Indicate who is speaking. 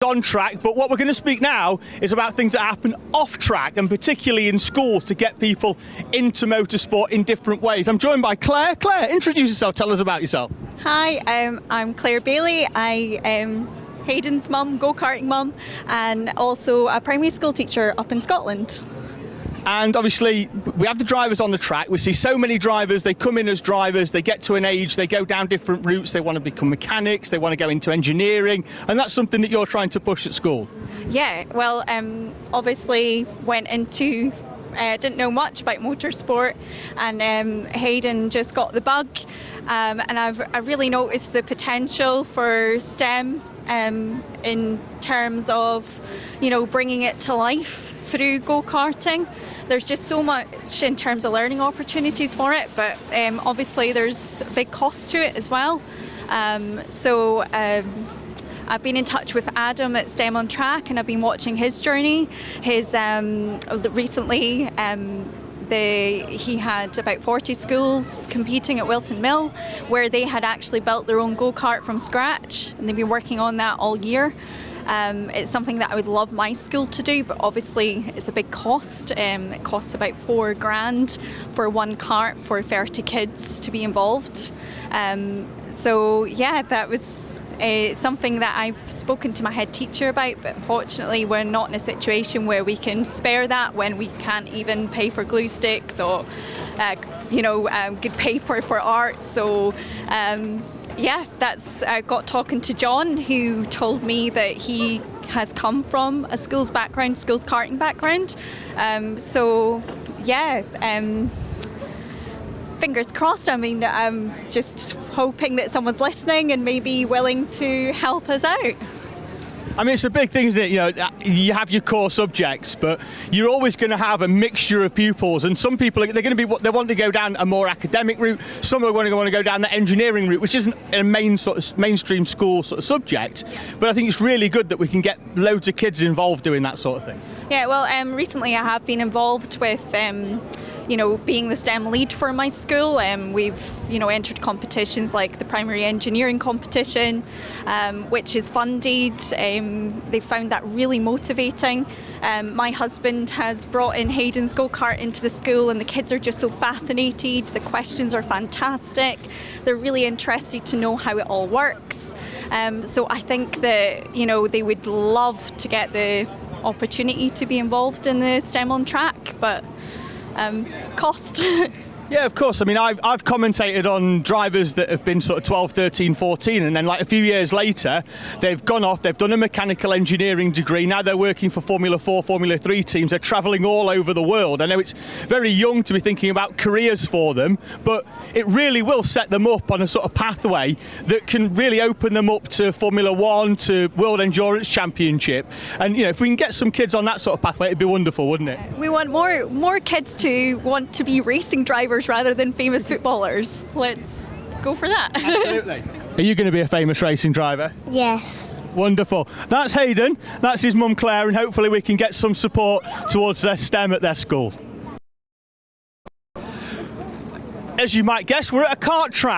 Speaker 1: on track, but what we're going to speak now is about things that happen off track, and particularly in schools, to get people into motorsport in different ways. I'm joined by Claire. Claire, introduce yourself, tell us about yourself.
Speaker 2: Hi, I'm Claire Baillie. I am Hayden's mum, go-karting mum, and also a primary school teacher up in Scotland.
Speaker 1: And obviously, we have the drivers on the track. We see so many drivers, they come in as drivers, they get to an age, they go down different routes, they want to become mechanics, they want to go into engineering, and that's something that you're trying to push at school.
Speaker 2: Yeah, well, obviously went into, didn't know much about motorsport, and Hayden just got the bug, and I really noticed the potential for STEM in terms of, you know, bringing it to life through go-karting. There's just so much in terms of learning opportunities for it, but obviously there's a big cost to it as well. I've been in touch with Adam at STEM on Track, and I've been watching his journey. His recently he had about 40 schools competing at Wilton Mill, where they had actually built their own go-kart from scratch, and they've been working on that all year. It's something that I would love my school to do, but obviously it's a big cost. It costs about $4,000 for one kart for 30 kids to be involved. So yeah, that was something that I've spoken to my head teacher about, but unfortunately we're not in a situation where we can spare that when we can't even pay for glue sticks or good paper for art. So yeah, I got talking to John, who told me that he has come from a schools karting background. So yeah, fingers crossed. I mean, I'm just hoping that someone's listening and maybe willing to help us out.
Speaker 1: I mean, it's a big thing, isn't it? You know, you have your core subjects, but you're always going to have a mixture of pupils, and some people they want to go down a more academic route. Some are going to want to go down the engineering route, which isn't a mainstream school sort of subject. But I think it's really good that we can get loads of kids involved doing that sort of thing.
Speaker 2: Yeah, well, recently I have been involved with being the STEM lead for my school. We've entered competitions like the primary engineering competition, which is funded. They found that really motivating. My husband has brought in Hayden's go-kart into the school, and the kids are just so fascinated. The questions are fantastic. They're really interested to know how it all works. So I think that they would love to get the opportunity to be involved in the STEM on Track, but cost.
Speaker 1: Yeah, of course. I mean, I've commentated on drivers that have been sort of 12, 13, 14, and then like a few years later, they've gone off, they've done a mechanical engineering degree, now they're working for Formula 4, Formula 3 teams, they're travelling all over the world. I know it's very young to be thinking about careers for them, but it really will set them up on a sort of pathway that can really open them up to Formula 1, to World Endurance Championship. And, if we can get some kids on that sort of pathway, it'd be wonderful, wouldn't it?
Speaker 2: We want more kids to want to be racing drivers rather than famous footballers. Let's go for that.
Speaker 1: Absolutely. Are you going to be a famous racing driver?
Speaker 3: Yes.
Speaker 1: Wonderful. That's Hayden, that's his mum Claire, and hopefully we can get some support towards their STEM at their school. As you might guess, we're at a kart track.